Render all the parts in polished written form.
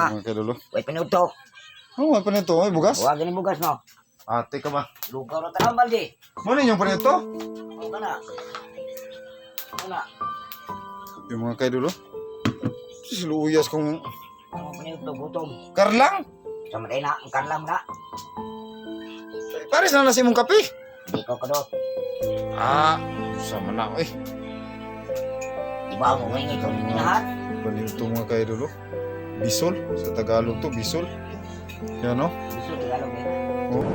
Mga kaidol. Way pinuto. Oh, may panito, may bugas. Huwag ni bugas no. Ate ka ba? Lugaw na tanang baldi. Ano yung panito? Ano ka na? Ano na? Yung mga kaidol. Siluyas kong Ano pinuto gutom. karlang. Sama tayo na. Ang karlam na. Pares na nasi mong kape. Hindi ko kadot. Sama na ako eh. Iba mo ngayon ito. Lahat. Panito mga kaidol. Bisol. Sa Tagalog to, bisol. Yan o. Gusto Tagalog eh. Oh.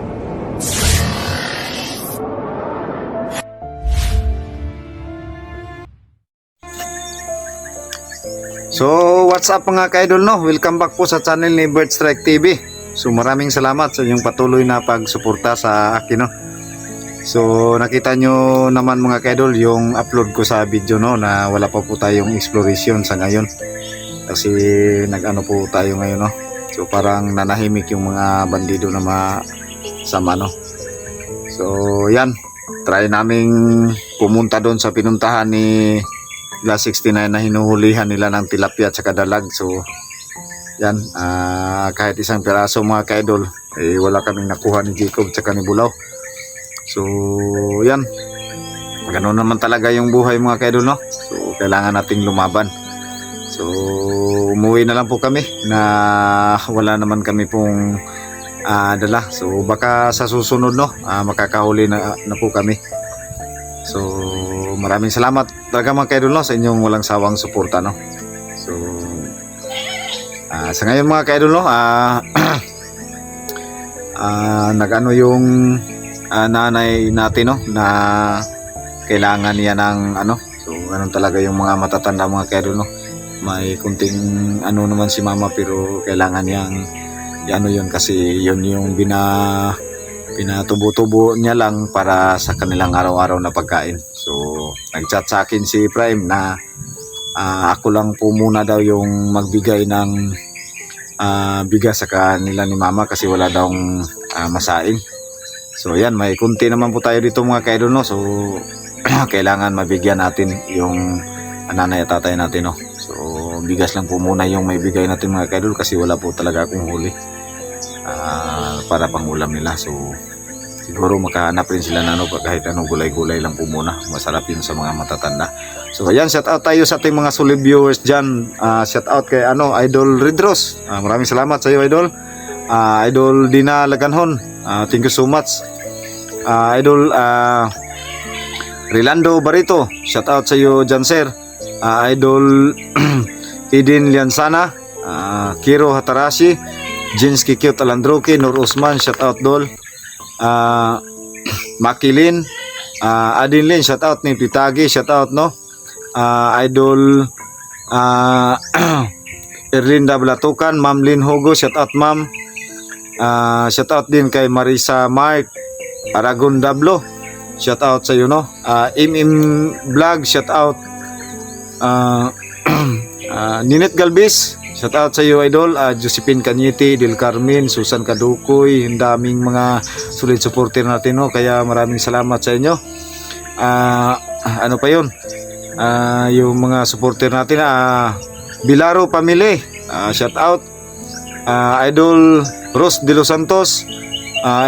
So, what's up mga ka-idol no? Welcome back po sa channel ni Bird Strike TV. So, maraming salamat sa inyong patuloy na pagsuporta sa akin no. So, nakita nyo naman mga ka-idol yung upload ko sa video no na wala pa po tayong exploration sa ngayon. Kasi nag-ano po tayo ngayon no. So, parang nanahimik yung mga bandido na masama no. So, yan. Try naming pumunta doon sa pinuntahan ni Glass 69 na hinuhulihan nila ng tilapia at saka dalag. So yan, kahit isang piraso mga ka-idol eh, wala kaming nakuha ni Jacob at saka ni Bulaw. So yan, ganoon naman talaga yung buhay mga ka-idol no. So kailangan nating lumaban. So umuwi na lang po kami na wala naman kami pong dala. So baka sa susunod no makakahuli na po kami. So maraming salamat talaga mga kaidol no, sa inyong walang sawang suporta no. So sa ngayon mga kaidol no, nag-ano yung nanay natin no na kailangan niya ng ano. So ganun talaga yung mga matatanda mga kaidol no. May kunting ano naman si mama pero kailangan niyang ano yun kasi yun yung pinatubo-tubo niya lang para sa kanilang araw-araw na pagkain. So nag-chat sa akin si Prime na ako lang po muna daw yung magbigay ng bigas sa kanila ni mama kasi wala daw masaing. So yan, may kunti naman po tayo dito mga kaidol no. So kailangan mabigyan natin yung nanay at tatay natin no. So bigas lang po muna yung may bigay natin mga kaidol kasi wala po talaga akong huli para pang ulam nila. So siguro makahanap rin sila na ano, kahit ano gulay-gulay lang po muna, masarap yun sa mga matatanda. So ayan, shout out tayo sa ating mga solid viewers dyan. Shout out kay Idol Redros, maraming salamat sa iyo Idol. Idol Dina Laganhon, thank you so much. Idol Rilando Barito, shout out sa iyo dyan sir. Idol Idin Liansana, Kiro Hatarashi, Jinsky Cute Alandroki, Nur Usman, shout out Dol. Makilin, Adin Lin, shout out ni Pitagi, shout out no. Idol Erlinda Blatukan, Ma'am Lin Hogo, shout out ma'am. Shout out din kay Marisa Mark Aragon Dablo, shout out sa iyo no. Vlog, shout out. Ninit Galbis, shout out sa iyo Idol. Josephine Cañete, Del Carmen, Susan Kadukoy, ang daming mga solid supporter natin no. Kaya maraming salamat sa inyo. Ano pa yun? Yung mga supporter natin Bilaro Family, shout out. Idol Ros de los Santos,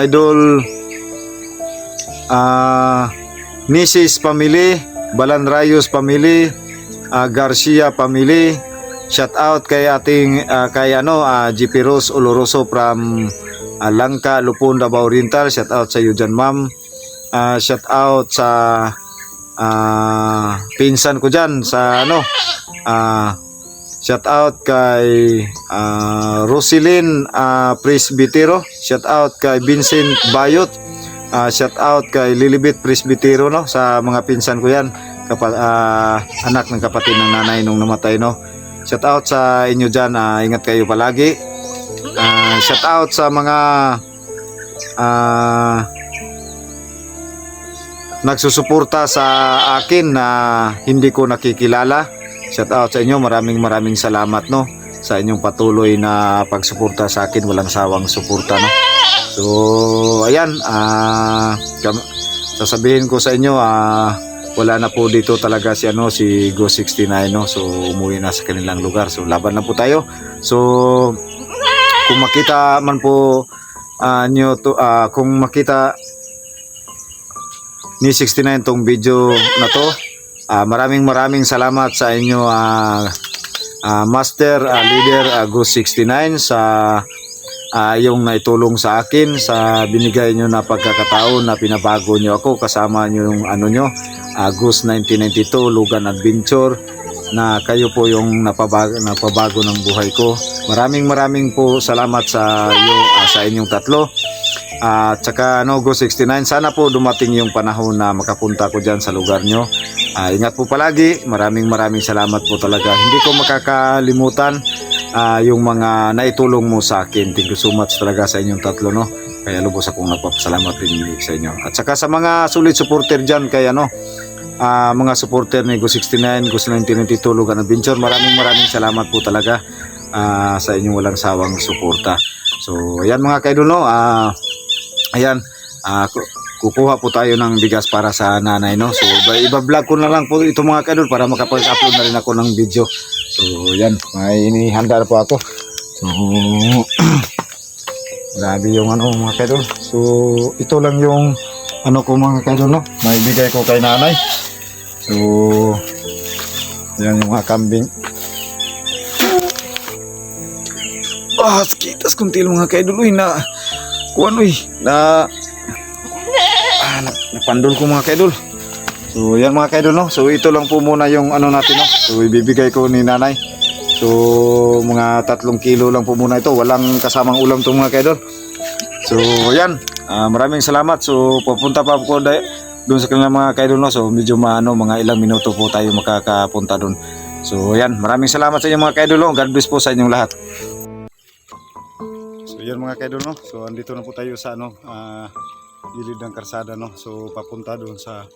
Idol Mrs. Family, Balan Rayos Family, Garcia Family, shout out kay ating kay GP Rose Oloroso from Langka, Lupon, Davao Oriental, shout out sa iyo dyan ma'am. Shout out sa pinsan ko dyan sa shout out kay Roselyn Presbitero, shout out kay Vincent Bayot, shout out kay Lilibet Presbitero no, sa mga pinsan ko yan, anak ng kapatid ng nanay nung namatay no. Shout out sa inyo dyan, ingat kayo palagi. Shout out sa mga nagsusuporta sa akin na hindi ko nakikilala. Shout out sa inyo, maraming salamat no sa inyong patuloy na pagsuporta sa akin, walang sawang suporta no. So ayan, sasabihin ko sa inyo wala na po dito talaga si si Go 69 no. So umuwi na sa kanilang lugar. So laban lang po tayo. So kung makita man po nyo to, kung makita ni 69 tong video na to, maraming salamat sa inyo Master Leader Gus 69 sa yung naitulong sa akin sa binigay nyo na pagkakataon na pinabago nyo ako, kasama nyo yung ano nyo, Gus 1992 Lugan Adventure, na kayo po yung napabago ng buhay ko. Maraming po salamat sa inyong tatlo. At saka Gus 69, sana po dumating yung panahon na makapunta ko dyan sa lugar nyo. Ingat po palagi. Maraming salamat po talaga. Hindi ko makakalimutan yung mga naitulong mo sa akin. Thank you so much talaga sa inyong tatlo, no. Kaya lubos akong nagpapasalamat din sa inyo. At saka sa mga sulit supporter dyan, kaya mga supporter ni Gus 69, Gus 1992 Lugan Adventure, maraming salamat po talaga sa inyong walang sawang suporta. So ayan mga kaidol, no. Ayan, kukuha po tayo ng bigas para sa nanay, no. So iba-vlog ko na lang po ito mga kaidol para makapag-upload na rin ako ng video. So ayan, may inihanda na po ako. So grabe yung mga kaidol. So ito lang yung ko mga kaidol, no. May bigay ko kay nanay. So yan yung mga kambing. Kitas kuntil mga kaidol, na napandol ko mga kaidol. So yan mga kaidol, no. So ito lang po muna yung natin, no. So ibibigay ko ni nanay. So mga 3 kilo lang po muna ito, walang kasamang ulam to mga kaidol. So yan, maraming salamat. So pupunta pa ako doon sa kanya mga kaidol, no. So medyo mga ilang minuto po tayo makakapunta doon. So yan, maraming salamat sa inyo mga kaidol, no. God bless po sa inyong lahat. So yan mga kaidol, no. So andito na po tayo sa gilid ng karsada, no. So papunta doon sa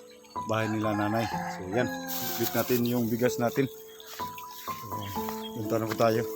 bahay nila nanay. So yan, bit natin yung bigas natin. So punta na po tayo.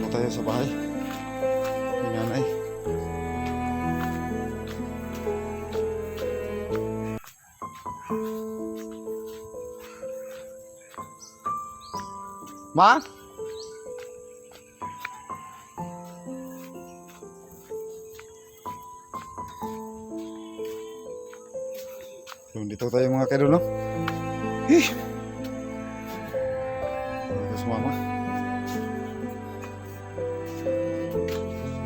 Tayo sa bahay ni nanay. Ma? So, dito tayo mga kaidol, no? Dito si mama.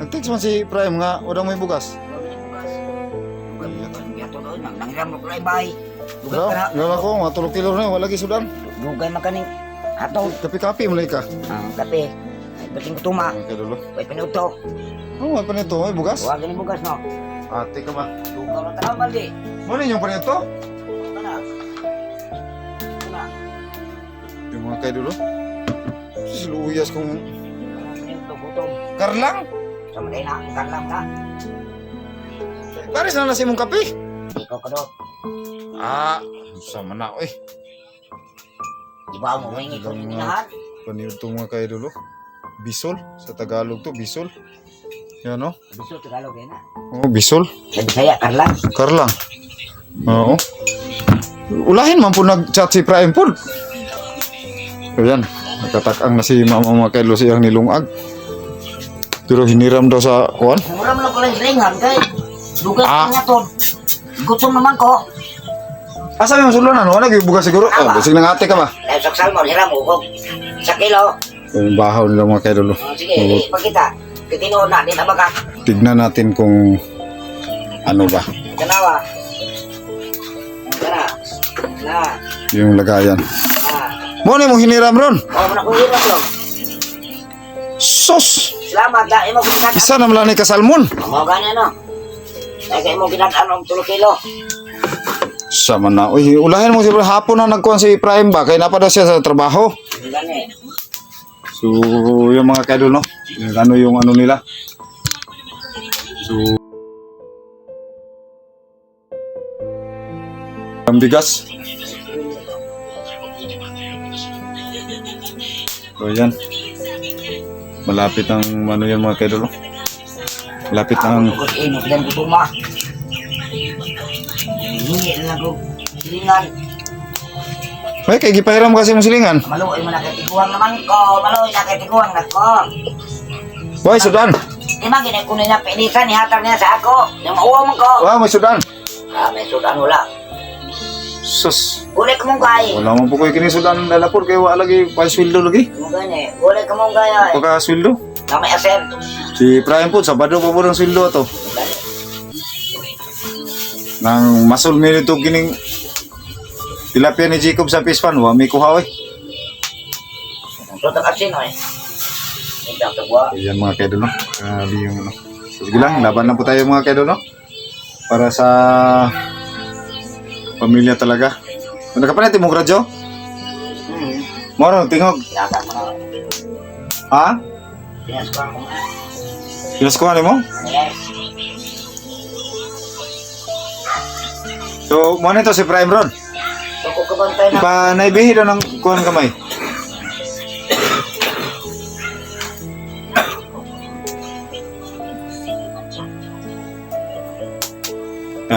Nag-text man si Prime nga, udang may bugas. Nanghiram ko lang bay. Bro, wala ko, mga 3 kilo na, wala gisudan. Dugay makaning ato. Kapi-kapi mulai ka. Kape. Bating ko tuma. Okay, dulo. Way pinuto. May panito, may bugas. Wag ni bugas, no. Ate ka ba? Dugaw na tara baldi. Ano yung panito? Kana. Kana. Yung mga kayo dulo. Siluyas kong Pinuto gutom. Karlang. Sama day na, karlam na. Paris na nasi mong kape. Ikaw kadot. Sama na, eh. Di ba mo wingi ko ni lahat? Panito to mga kayo dulo. Bisol, sa Tagalog to, Bisol. Yan, no? Bisol Tagalog na. Oh, Bisol. Sa Bisaya karlam. Karlang. Oo. Ulahin man po nag-chat si Prime po. So yan, nakatakang na si Mama mga kailo siyang nilungag. Pero hiniram daw sa kuwan. Muram lang ko lang silingan kay. Dugas nga to. Gutom naman ko. Asa yung sulunan? Wala bugas siguro. Basig nang ate ka ba? Dahil sa salmon, hiram ko. Sa kilo. Yung bahaw nila mga kailo. Sige, ipakita. Kitinoon na, di na baga. Tignan natin kung ano ba Kanawa. Kana. Na. yung lagayan. Na. Mo ni mo hiniram ron. Mo na ko hiram lang. Sos! Salamat da imo ginan. Isa na malani ka salmon. Mo ganyan no. Kaya imo ginan anong 3 kilo. Sama na. Uy, ulahin mo si hapon na nagkuhan si Prime ba? Kaya napada siya sa trabaho. Gani. So, yung mga kaidol, no? Yung ano nila. So, ang bigas. So, yan. Malapit ang ano yan mga kaidol, no? Malapit ang... Init lang ko ma. Hingi lang ko. Silingan. Ay, kay gipahiram kasi mong silingan. Maluoy mo nakatiguan naman ko. Maluoy nakatiguan na ko. Boy, sudan. Di ba ginay ko nila pilikan, ihatag niya sa ako. Yung mauwa mo ko. Wow, may sudan. May sudan wala. Sus. Ulit ka mong gaya. Wala mo po kayo kinisudan lalapor kaya wala lagi pa sweldo lagi. Mo gani. Ulit ka mong gaya. Pagka sweldo. Na may asen. Si Prime po, Sabado pa po ng sweldo to. Nang masol mi nito kining tilapia ni Jacob sa Pispan, wa may kuha eh. Tutok asin oy. Ito ang tagwa. Ayan mga kaidol, no? Grabe yung ano. So, sige lang, laban lang po tayo mga kaidol, no? Para sa pamilya talaga. Ano ka pa natin mong radyo? Moro, tingog. Yata mo na. Ha? Pinaskuhan mo na. Pinaskuhan mo? Yes. So, mo nito si Prime Ron. Tuko ka bantay na. Ipa naibihi daw ng kuhan kamay.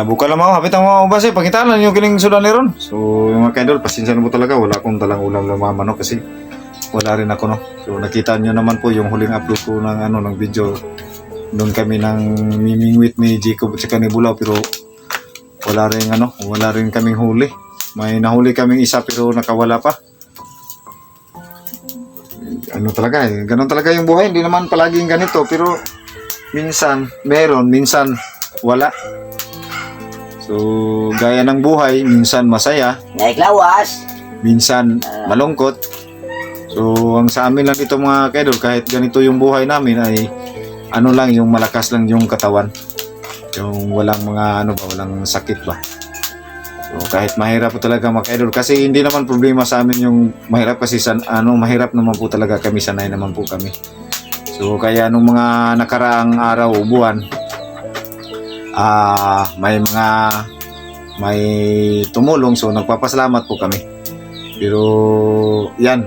Buka lang ako, hapit ang mga ubas eh. Pakitaan lang yung kiling sudan ni Ron. So, yung mga kaidol, pasensya na po talaga. Wala akong talang ulam na mga manok kasi wala rin ako, no. So, nakita nyo naman po yung huling upload ko ng video. Doon kami ng mimingwit ni Jacob at saka ni Bulaw, pero wala rin kaming huli. May nahuli kaming isa pero nakawala pa. Ano talaga eh, ganun talaga yung buhay. Hindi naman palaging ganito, pero minsan meron, minsan wala. So, gaya ng buhay, minsan masaya, Naiklawas. minsan malungkot. So, ang sa amin lang ito mga kaidol, kahit ganito yung buhay namin ay ano lang, yung malakas lang yung katawan. Yung walang mga walang sakit ba. So, kahit mahirap po talaga mga kaidol, kasi hindi naman problema sa amin yung mahirap kasi mahirap naman po talaga kami, sanay naman po kami. So, kaya nung mga nakaraang araw o buwan, may tumulong, so nagpapasalamat po kami. Pero yan,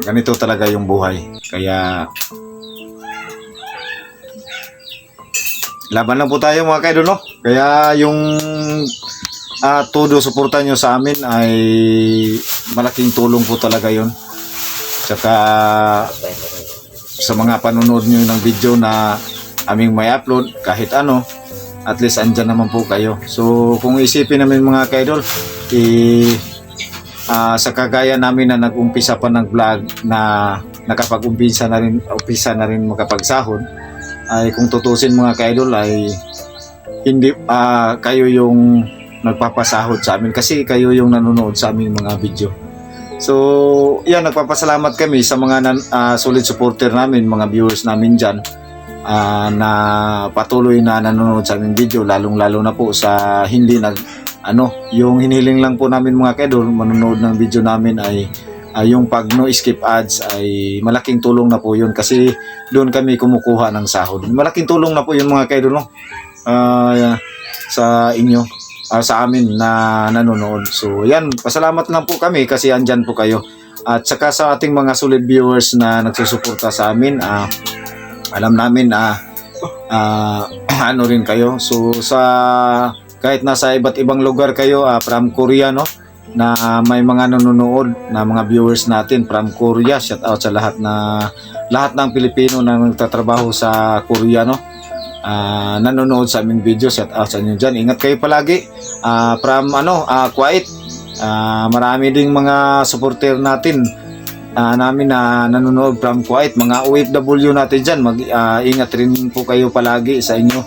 ganito talaga yung buhay, kaya laban lang po tayo mga kaidol, no? Kaya yung todo suporta nyo sa amin ay malaking tulong po talaga yon. Tsaka sa mga panonood nyo ng video na aming may upload, kahit ano, at least andyan naman po kayo. So kung isipin namin mga kaidol, sa kagaya namin na nag-umpisa pa ng vlog na nakapag-umpisa na rin makapagsahod, ay kung tutusin mga kaidol ay hindi kayo yung nagpapasahod sa amin kasi kayo yung nanonood sa aming mga video. So, yan, nagpapasalamat kami sa mga solid supporter namin, mga viewers namin dyan, na patuloy na nanonood sa aming video, lalong-lalo na po sa hindi yung hiniling lang po namin mga kaidol, manonood ng video namin ay yung pag no skip ads ay malaking tulong na po yun kasi doon kami kumukuha ng sahod. Malaking tulong na po yun mga kaidol, no? Sa inyo. Sa amin na nanonood. So yan, pasalamat lang po kami kasi andyan po kayo. At saka sa ating mga solid viewers na nagsusuporta sa amin, alam namin ano rin kayo. So kahit nasa iba't ibang lugar kayo, from Korea, no, na may mga nanonood na mga viewers natin from Korea, shout out sa lahat ng Pilipino na nagtatrabaho sa Korea, no. Nanonood sa aming video, shout out sa inyo dyan. Ingat kayo palagi. From Kuwait, marami ding mga supporter natin namin na nanonood from Kuwait, mga OFW natin dyan. Ingat rin po kayo palagi sa inyo.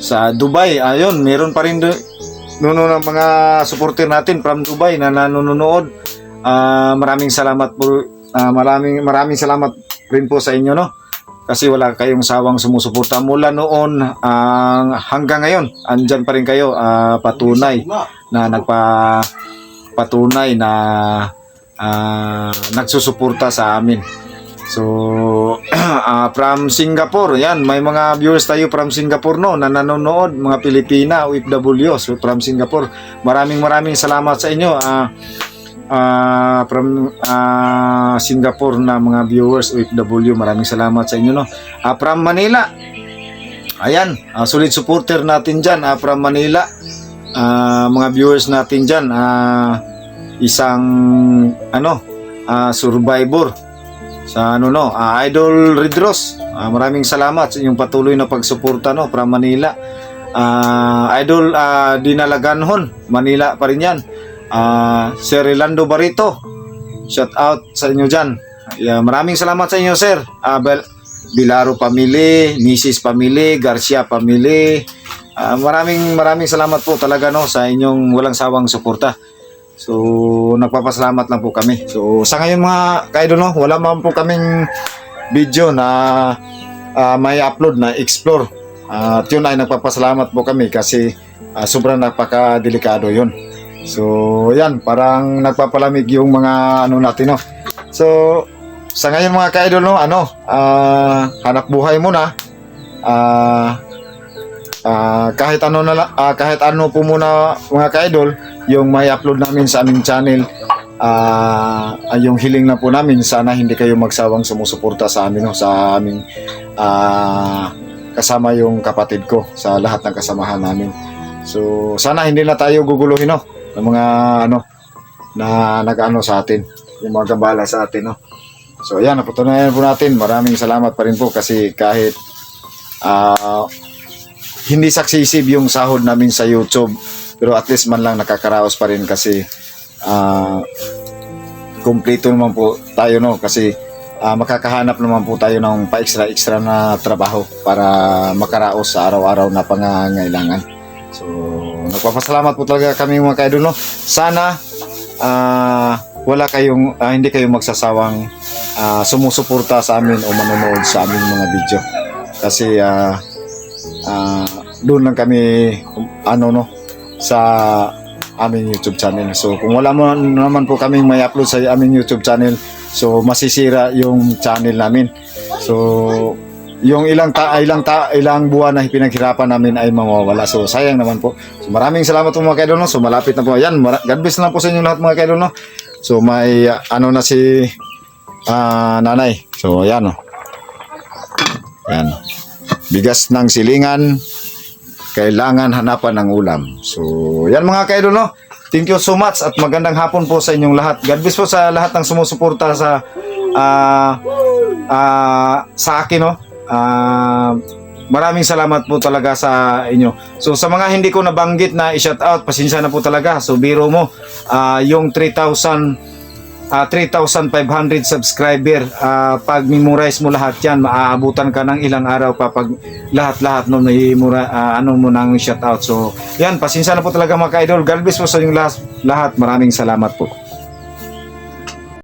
Sa Dubai, ayun, meron pa rin ng mga supporter natin from Dubai na nanonood. Maraming salamat po. Maraming salamat rin po sa inyo, no. kasi wala kayong sawang sumusuporta mula noon hanggang ngayon. Andyan pa rin kayo, patunay na patunay na nagsusuporta sa amin. So, from Singapore, yan, may mga viewers tayo from Singapore no, na nanonood, mga Pilipina, OFW, so from Singapore. Maraming salamat sa inyo. From Singapore na mga viewers, OFW, maraming salamat sa inyo no. From Manila, ayan, solid supporter natin dyan, from Manila. Mga viewers natin dyan, isang, survivor sa Idol Redros. Maraming salamat sa inyong patuloy na pagsuporta no from Manila. Idol Dinalaganhon, Manila pa rin yan. Sir Rolando Barito, shout out sa inyo dyan. Maraming salamat sa inyo sir. Bilaro Family, Mrs. Family, Garcia Family. Maraming salamat po talaga no sa inyong walang sawang suporta. So, nagpapasalamat lang po kami. So, sa ngayon mga ka-idol, no, wala man po kaming video na may upload na explore. At yun ay nagpapasalamat po kami kasi sobrang napakadelikado yun. So, yan, parang nagpapalamig yung mga natin, no. So, sa ngayon mga ka-idol, no, hanap buhay muna. Kahit ano po muna mga ka-idol, yung may upload namin sa aming channel, yung hiling na po namin, sana hindi kayo magsawang sumusuporta sa amin, no, sa aming kasama yung kapatid ko sa lahat ng kasamahan namin. So sana hindi na tayo guguluhin no ng mga na nag-ano sa atin, yung mga gambala sa atin no. So ayan, napatunayan po natin. Maraming salamat pa rin po kasi kahit hindi successive yung sahod namin sa YouTube, pero at least man lang nakakaraos pa rin kasi kumpleto naman po tayo no, kasi makakahanap naman po tayo ng pa-extra na trabaho para makaraos sa araw-araw na pangangailangan. So nagpapasalamat po talaga kami mga ka-idol no. Sana hindi kayo magsasawang sumusuporta sa amin o manonood sa aming mga video kasi doon lang kami sa aming YouTube channel. So kung wala mo naman po kaming may upload sa aming YouTube channel, so masisira yung channel namin. So yung ilang buwan na pinaghirapan namin ay mawawala. So sayang naman po. So maraming salamat po mga kaidol no. So malapit na po. Yan, God bless na po sa inyo lahat mga kaidol no. So may na si nanay. So yan no. Yan. Bigas ng silingan, kailangan hanapan ng ulam. So, yan mga kaidol no. Thank you so much at magandang hapon po sa inyong lahat. God bless po sa lahat ng sumusuporta sa akin no. Maraming salamat po talaga sa inyo. So, sa mga hindi ko nabanggit na i-shout out, pasensya na po talaga. So, biro mo yung 3,500 subscriber, pag memorize mo lahat yan, maaabutan ka ng ilang araw pa pag lahat no may mo nang shout out. So yan, pasensya na po talaga mga ka-idol. God bless po sa inyong lahat. Maraming salamat po.